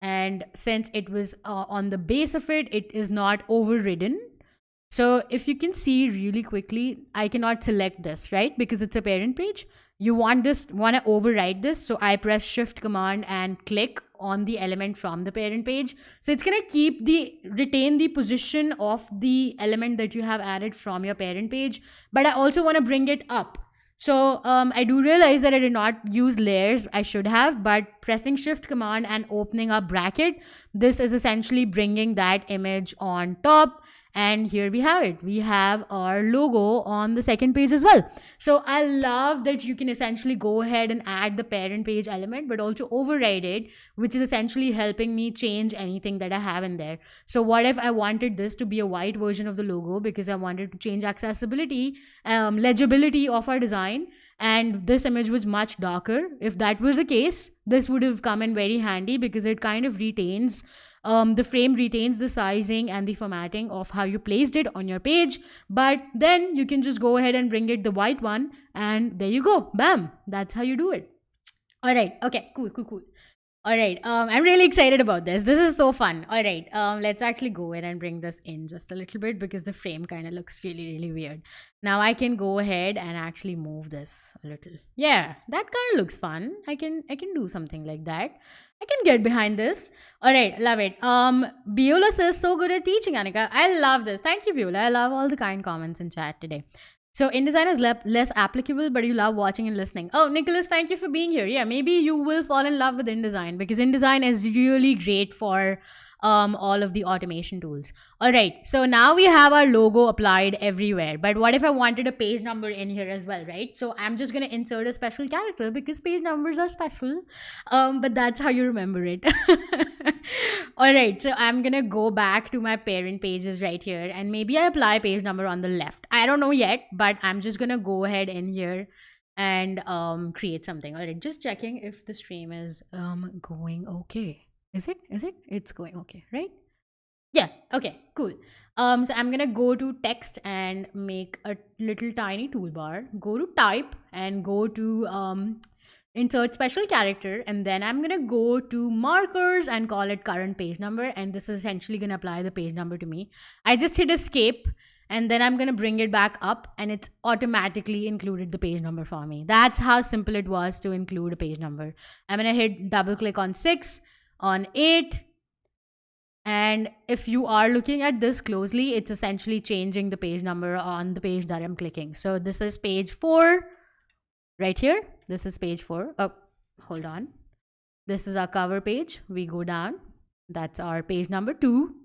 Speaker 1: And since it was on the base of it, it is not overridden. So if you can see really quickly, I cannot select this, right? Because it's a parent page. You want to override this. So I press Shift Command and click on the element from the parent page. So it's going to retain the position of the element that you have added from your parent page. But I also want to bring it up. So I do realize that I did not use layers. I should have, but pressing Shift Command and opening up bracket, this is essentially bringing that image on top. And here we have it. We have our logo on the second page as well. So I love that you can essentially go ahead and add the parent page element, but also override it, which is essentially helping me change anything that I have in there. So what if I wanted this to be a white version of the logo because I wanted to change accessibility, legibility of our design, and this image was much darker? If that was the case, this would have come in very handy because it kind of retains the frame retains the sizing and the formatting of how you placed it on your page, but then you can just go ahead and bring it the white one, and there you go. Bam. That's how you do it. All right. Okay. Cool. All right. I'm really excited about this. This is so fun. All right. Let's actually go ahead and bring this in just a little bit because the frame kind of looks really, really weird. Now I can go ahead and actually move this a little. Yeah, that kind of looks fun. I can do something like that. I can get behind this. All right, love it. Biola says, so good at teaching, Anika. I love this. Thank you, Biola. I love all the kind comments in chat today. So InDesign is less applicable, but you love watching and listening. Oh, Nicholas, thank you for being here. Yeah, maybe you will fall in love with InDesign because InDesign is really great for all of the automation tools. All right, so now we have our logo applied everywhere. But what if I wanted a page number in here as well, right? So I'm just going to insert a special character because page numbers are special. But that's how you remember it. All right, so I'm going to go back to my parent pages right here. And maybe I apply page number on the left. I don't know yet, but I'm just going to go ahead in here and create something. All right, just checking if the stream is going okay. Is it? It's going okay, right? Yeah. Okay, cool. So I'm going to go to text and make a little tiny toolbar. Go to type and go to insert special character, and then I'm gonna go to markers and call it current page number, and this is essentially gonna apply the page number to me. I just hit escape, and then I'm gonna bring it back up, and it's automatically included the page number for me. That's how simple it was to include a page number. I'm gonna hit double click on 6, on 8, and if you are looking at this closely, it's essentially changing the page number on the page that I'm clicking. So this is page 4 right here. This is page 4. Oh, hold on. This is our cover page. We go down. That's our page number 2.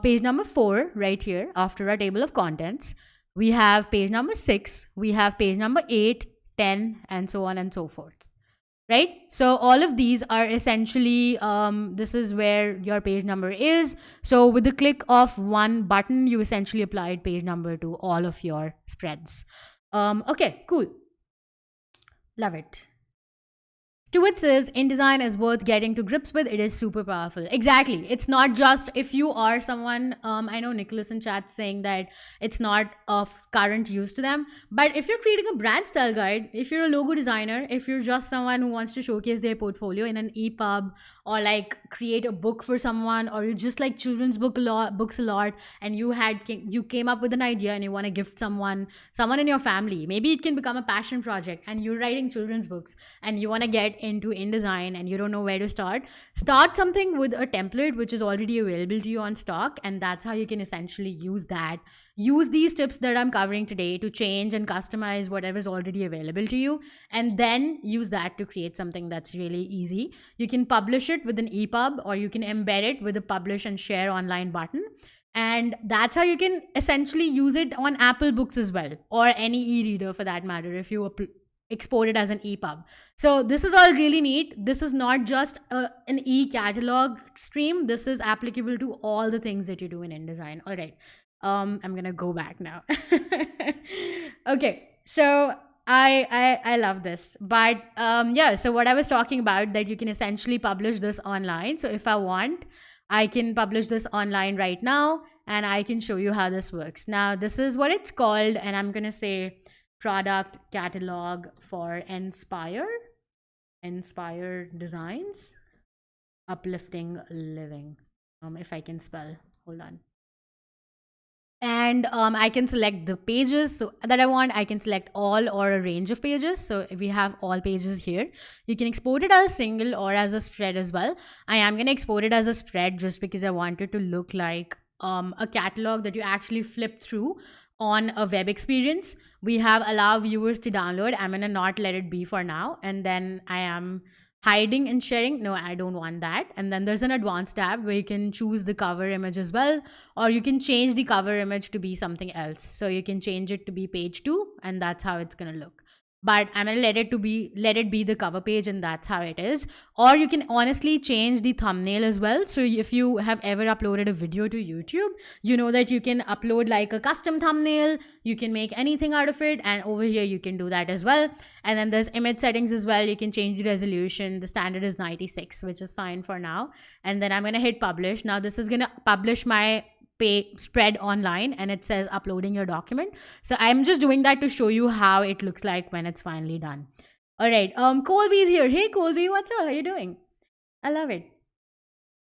Speaker 1: Page number 4 right here after our table of contents. We have page number 6. We have page number 8, 10, and so on and so forth. Right? So all of these are essentially, this is where your page number is. So with the click of one button, you essentially applied page number to all of your spreads. Okay, cool. Love it. Stuart says InDesign is worth getting to grips with. It is super powerful. Exactly. It's not just if you are someone, I know Nicholas in chat saying that it's not of current use to them. But if you're creating a brand style guide, if you're a logo designer, if you're just someone who wants to showcase their portfolio in an EPUB, or like create a book for someone, or you just like children's books a lot, and you came up with an idea and you want to gift someone in your family, maybe it can become a passion project, and you're writing children's books and you want to get into InDesign and you don't know where to start something with a template which is already available to you on stock, and that's how you can essentially use these tips that I'm covering today to change and customize whatever is already available to you, and then use that to create something that's really easy. You can publish it with an EPUB, or you can embed it with a publish and share online button. And that's how you can essentially use it on Apple Books as well, or any e-reader for that matter, if you export it as an EPUB. So this is all really neat. This is not just an e-catalog stream. This is applicable to all the things that you do in InDesign. All right. I'm gonna go back now. Okay, so I love this, but yeah, so what I was talking about, that you can essentially publish this online. So if I want, I can publish this online right now, and I can show you how this works. Now this is what it's called, and I'm gonna say product catalog for Inspire Designs, uplifting living. If I can spell, hold on. And I can select the pages that I want. I can select all or a range of pages. So if we have all pages here, you can export it as a single or as a spread as well. I am going to export it as a spread just because I want it to look like a catalog that you actually flip through on a web experience. We have allow viewers to download. I'm going to not let it be for now. And then I am hiding and sharing. No, I don't want that. And then there's an advanced tab where you can choose the cover image as well, or you can change the cover image to be something else. So you can change it to be page 2, and that's how it's going to look. But I'm going to let it be the cover page, and that's how it is. Or you can honestly change the thumbnail as well. So if you have ever uploaded a video to YouTube, you know that you can upload like a custom thumbnail. You can make anything out of it, and over here you can do that as well. And then there's image settings as well. You can change the resolution. The standard is 96, which is fine for now. And then I'm going to hit publish. Now this is going to publish my spread online, and it says uploading your document. So I'm just doing that to show you how it looks like when it's finally done. All right, Colby's here. Hey Colby, what's up? How you doing? I love it.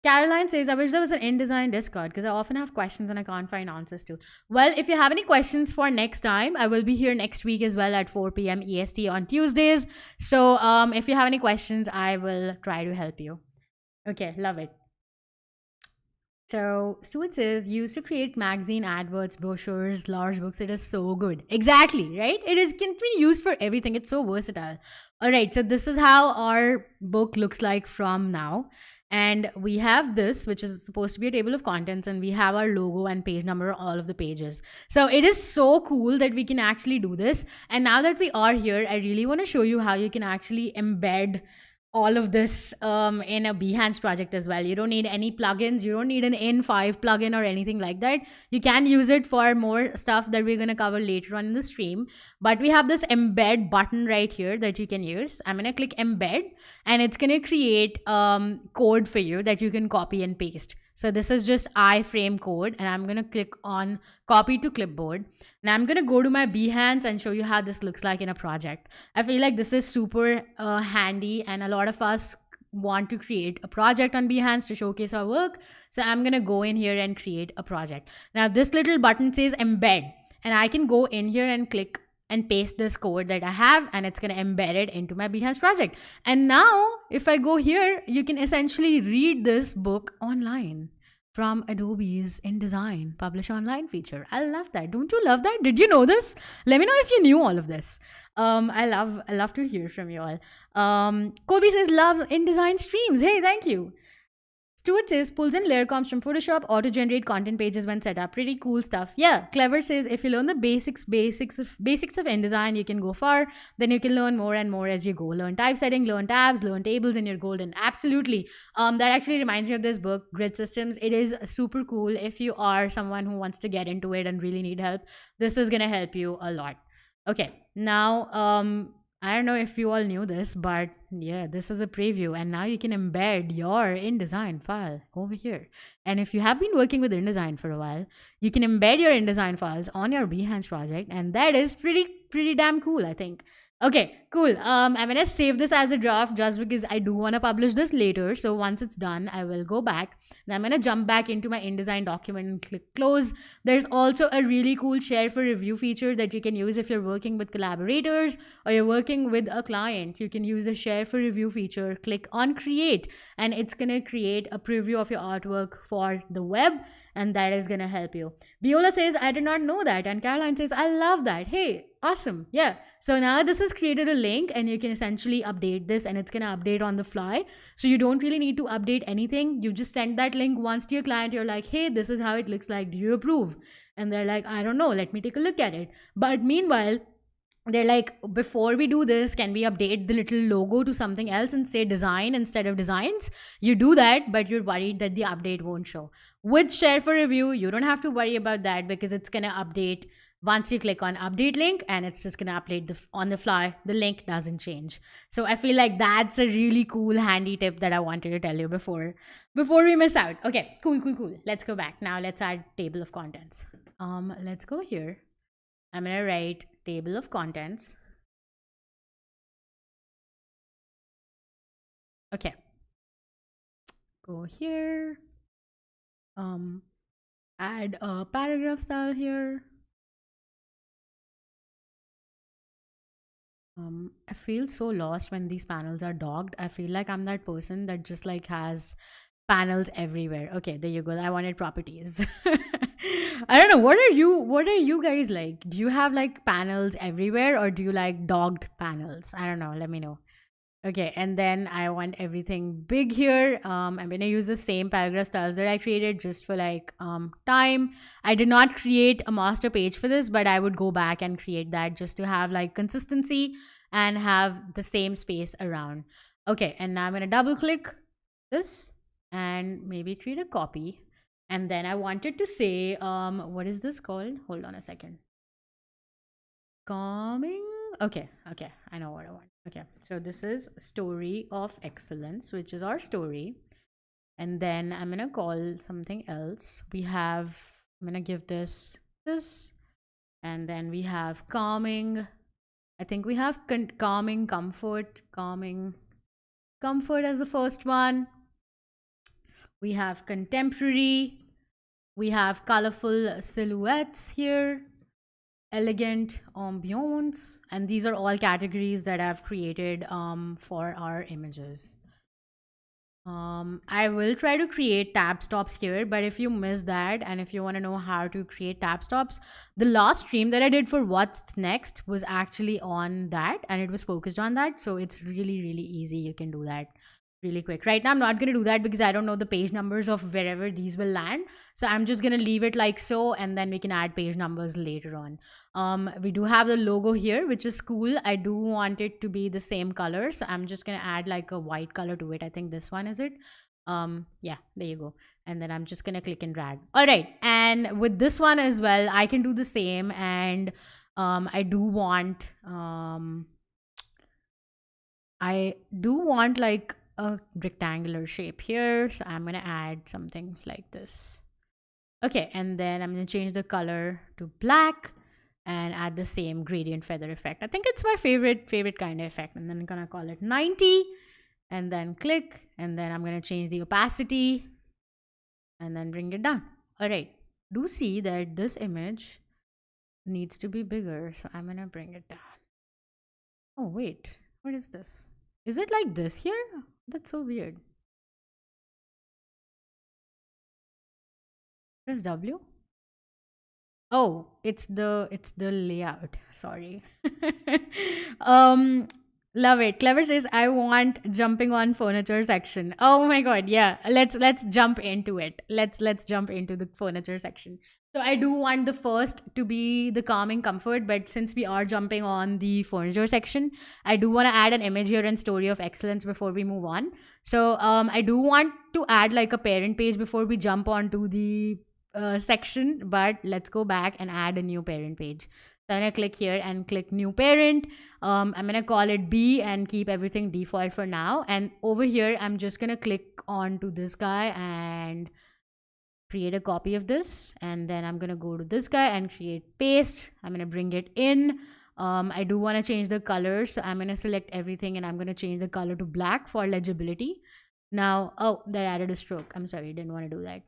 Speaker 1: Caroline says, I wish there was an InDesign Discord because I often have questions and I can't find answers to. Well, if you have any questions for next time, I will be here next week as well at 4 p.m. EST on Tuesdays. So if you have any questions, I will try to help you. Okay, love it. So Stuart says, used to create magazine adverts, brochures, large books. It is so good. Exactly, right? Can be used for everything. It's so versatile. All right, so this is how our book looks like from now. And we have this, which is supposed to be a table of contents, and we have our logo and page number, all of the pages. So it is so cool that we can actually do this. And now that we are here, I really want to show you how you can actually embed all of this in a Behance project as well. You don't need any plugins. You don't need an N5 plugin or anything like that. You can use it for more stuff that we're going to cover later on in the stream. But we have this embed button right here that you can use. I'm going to click embed, and it's going to create code for you that you can copy and paste. So this is just iframe code, and I'm going to click on copy to clipboard. Now I'm going to go to my Behance and show you how this looks like in a project. I feel like this is super handy, and a lot of us want to create a project on Behance to showcase our work. So I'm going to go in here and create a project. Now this little button says embed, and I can go in here and click and paste this code that I have, and it's going to embed it into my Behance project. And now if I go here, you can essentially read this book online from Adobe's InDesign publish online feature. I love that. Don't you love that? Did you know this? Let me know if you knew all of this. I love to hear from you all. Colby says love InDesign streams. Hey, thank you. Stuart says pulls in layer comps from Photoshop, auto-generate content pages when set up. Pretty cool stuff. Yeah, Clever says if you learn the basics of InDesign, you can go far. Then you can learn more and more as you go. Learn typesetting, learn tabs, learn tables, and you're golden. Absolutely. That actually reminds me of this book, Grid Systems. It is super cool. If you are someone who wants to get into it and really need help, this is gonna help you a lot. Okay, now I don't know if you all knew this, but yeah, this is a preview, and now you can embed your InDesign file over here. And if you have been working with InDesign for a while, you can embed your InDesign files on your Behance project, and that is pretty damn cool, I think. Okay, cool. I'm gonna save this as a draft just because I do want to publish this later. So once it's done, I will go back. Then I'm gonna jump back into my InDesign document and click close. There's also a really cool share for review feature that you can use if you're working with collaborators or you're working with a client. You can use a share for review feature, click on create, and it's gonna create a preview of your artwork for the web, and that is gonna help you. Biola says, I did not know that. And Caroline says, I love that. Hey, awesome. Yeah. So now this has created a link, and you can essentially update this, and it's gonna update on the fly. So you don't really need to update anything. You just send that link once to your client. You're like, hey, this is how it looks like. Do you approve? And they're like, I don't know. Let me take a look at it. But meanwhile, they're like, before we do this, can we update the little logo to something else and say design instead of designs? You do that, but you're worried that the update won't show. With share for review, you don't have to worry about that because it's going to update once you click on update link, and it's just going to update on the fly. The link doesn't change. So I feel like that's a really cool, handy tip that I wanted to tell you before we miss out. Okay, cool. Let's go back. Now let's add table of contents. Let's go here. I'm going to write table of contents. Okay. Go here. Add a paragraph style here. I feel so lost when these panels are docked. I feel like I'm that person that just like has panels everywhere. Okay, there you go. I wanted properties. I don't know. What are you guys like? Do you have like panels everywhere, or do you like dogged panels? I don't know. Let me know. Okay, and then I want everything big here. I'm gonna use the same paragraph styles that I created just for like time. I did not create a master page for this, but I would go back and create that just to have like consistency and have the same space around. Okay, and now I'm gonna double click this and maybe create a copy. And then I wanted to say, what is this called? Hold on a second. Calming. Okay, I know what I want. Okay, so this is story of excellence, which is our story. And then I'm gonna call something else. I'm gonna give this, and then we have calming. I think we have calming comfort as the first one. We have contemporary. We have colorful silhouettes here. Elegant ambience, and these are all categories that I've created for our images. I will try to create tab stops here, but if you missed that and if you want to know how to create tab stops, the last stream that I did for what's next was actually on that, and it was focused on that. So it's really easy. You can do that really quick. Right now I'm not going to do that because I don't know the page numbers of wherever these will land, so I'm just going to leave it like so, and then we can add page numbers later on. We do have the logo here, which is cool. I do want it to be the same color, so I'm just going to add like a white color to it. I think this one is it. Yeah, there you go. And then I'm just going to click and drag. All right, and with this one as well, I can do the same. And I do want like a rectangular shape here. So I'm going to add something like this. Okay, and then I'm going to change the color to black and add the same gradient feather effect. I think it's my favorite kind of effect. And then I'm going to call it 90 and then click, and then I'm going to change the opacity and then bring it down. All right, do see that this image needs to be bigger. So I'm going to bring it down. Oh, wait, what is this? Is it like this here? That's so weird. Press W. Oh, it's the layout. Sorry. um Love it. Clever says I want jumping on furniture section. Oh my god, yeah. Let's jump into it. Let's jump into the furniture section. So I do want the first to be the calming comfort, but since we are jumping on the furniture section, I do want to add an image here and story of excellence before we move on. So I do want to add like a parent page before we jump onto the section, but let's go back and add a new parent page. So I'm gonna click here and click new parent. I'm gonna call it B and keep everything default for now. And over here, I'm just gonna click on to this guy and create a copy of this. And then I'm gonna go to this guy and create paste. I'm gonna bring it in. I do want to change the color, so I'm gonna select everything and I'm gonna change the color to black for legibility. Now, oh, that added a stroke. I'm sorry, didn't want to do that.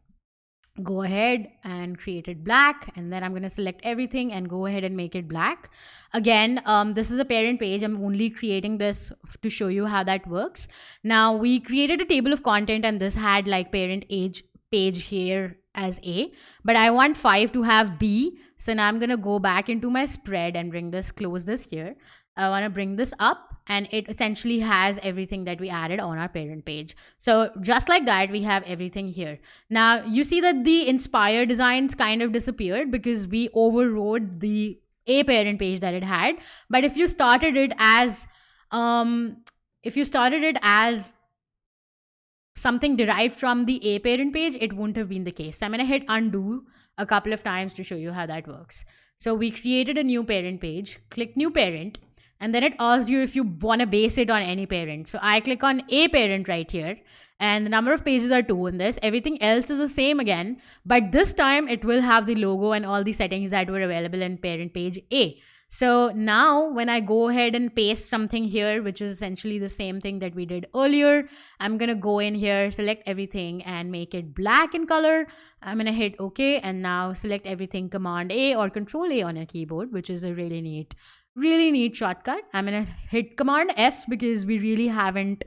Speaker 1: Go ahead and create it black, and then I'm going to select everything and go ahead and make it black. Again, this is a parent page. I'm only creating this to show you how that works. Now we created a table of content and this had like parent age page here as A, but I want 5 to have B. So now I'm going to go back into my spread and bring this, close this here. I want to bring this up, and it essentially has everything that we added on our parent page. So just like that, we have everything here. Now you see that the inspire designs kind of disappeared because we overrode the A parent page that it had. But if you started it as something derived from the A parent page, it wouldn't have been the case. So I'm going to hit undo a couple of times to show you how that works. So we created a new parent page, click new parent, and then it asks you if you want to base it on any parent. So I click on A parent right here, and the number of pages are 2 in this. Everything else is the same again, but this time it will have the logo and all the settings that were available in parent page A. So now when I go ahead and paste something here, which is essentially the same thing that we did earlier, I'm going to go in here, select everything and make it black in color. I'm going to hit OK, and now select everything Command A or Control A on your keyboard, which is a really neat shortcut. I'm going to hit Command S because we really haven't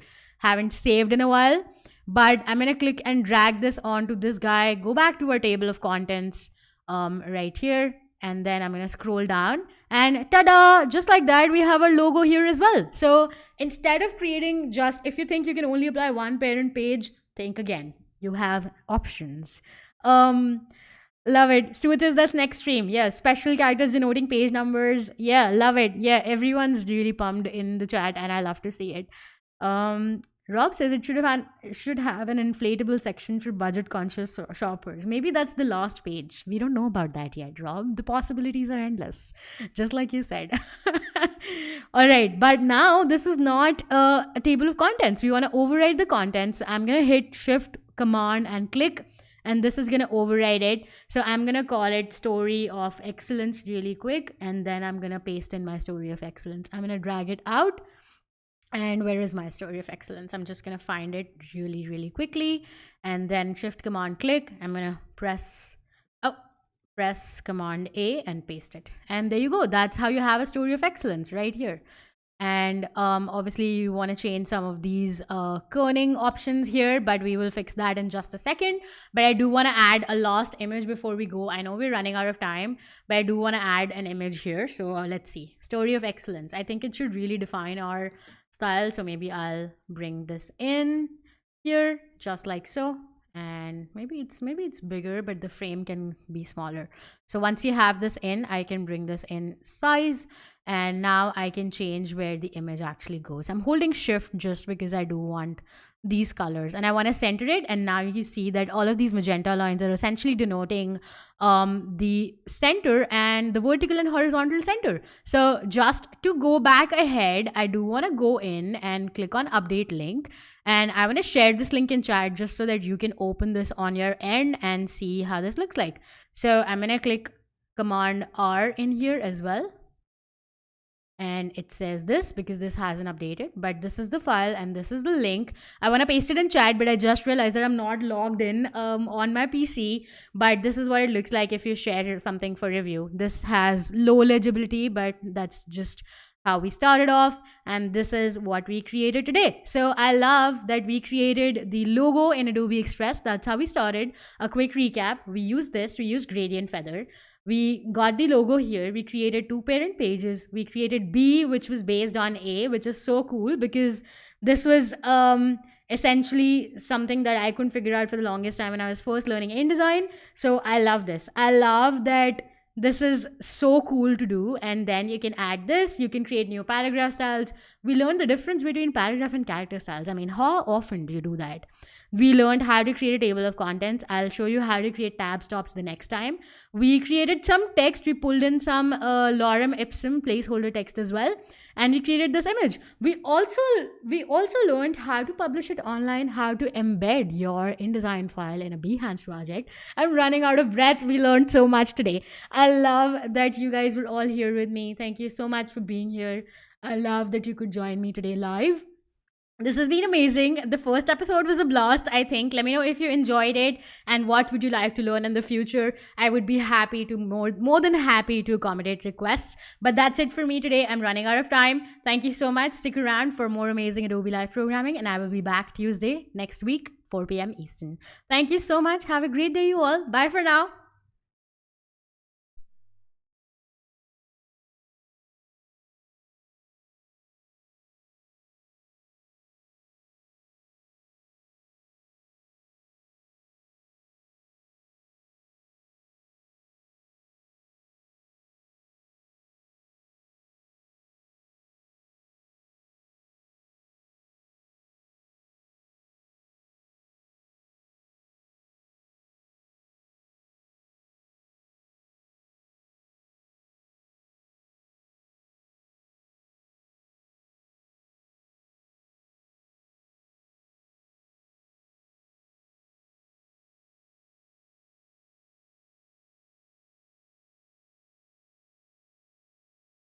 Speaker 1: saved in a while. But I'm going to click and drag this onto this guy, go back to our table of contents right here. And then I'm going to scroll down and ta-da, just like that, we have our logo here as well. So instead of creating if you think you can only apply one parent page, think again. You have options. Love it. Stuart says that's next stream. Yeah, special characters denoting page numbers. Yeah, love it. Yeah, everyone's really pumped in the chat and I love to see it. Rob says it should have an inflatable section for budget conscious shoppers. Maybe that's the last page. We don't know about that yet, Rob. The possibilities are endless, just like you said. All right, but now this is not a table of contents. We want to override the contents. I'm going to hit Shift, Command and click, and this is going to override it. So I'm going to call it Story of Excellence really quick, and then I'm going to paste in my Story of Excellence. I'm going to drag it out. And where is my Story of Excellence? I'm just going to find it really quickly, and then Shift Command click. I'm going to press Command A and paste it. And there you go. That's how you have a Story of Excellence right here. And obviously you want to change some of these kerning options here, but we will fix that in just a second. But I do want to add a last image before we go. I know we're running out of time, but I do want to add an image here. So let's see. Story of Excellence. I think it should really define our style. So maybe I'll bring this in here just like so. And maybe it's bigger, but the frame can be smaller. So once you have this in, I can bring this in size. And now I can change where the image actually goes. I'm holding shift just because I do want these colors and I want to center it. And now you see that all of these magenta lines are essentially denoting the center and the vertical and horizontal center. So just to go back ahead, I do want to go in and click on update link. And I want to share this link in chat just so that you can open this on your end and see how this looks like. So I'm going to click Command R in here as well. And it says this because this hasn't updated, but this is the file and this is the link. I want to paste it in chat, but I just realized that I'm not logged in on my PC. But this is what it looks like if you share something for review. This has low legibility, but that's just how we started off, and this is what we created today. So I love that we created the logo in Adobe Express. That's how we started. A quick recap: we used this, we used gradient feather, we got the logo here, we created two parent pages, we created B, which was based on A, which is so cool because this was essentially something that I couldn't figure out for the longest time when I was first learning InDesign. So I love this. I love that this is so cool to do. And then you can add this, you can create new paragraph styles. We learned the difference between paragraph and character styles. I mean, how often do you do that? We learned how to create a table of contents. I'll show you how to create tab stops the next time. We created some text. We pulled in some lorem ipsum placeholder text as well. And we created this image. We also learned how to publish it online, how to embed your InDesign file in a Behance project. I'm running out of breath. We learned so much today. I love that you guys were all here with me. Thank you so much for being here. I love that you could join me today live. This has been amazing. The first episode was a blast, I think. Let me know if you enjoyed it and what would you like to learn in the future. I would be happy to more than happy to accommodate requests. But that's it for me today. I'm running out of time. Thank you so much. Stick around for more amazing Adobe Live programming, and I will be back Tuesday next week, 4 p.m. Eastern. Thank you so much. Have a great day, you all. Bye for now.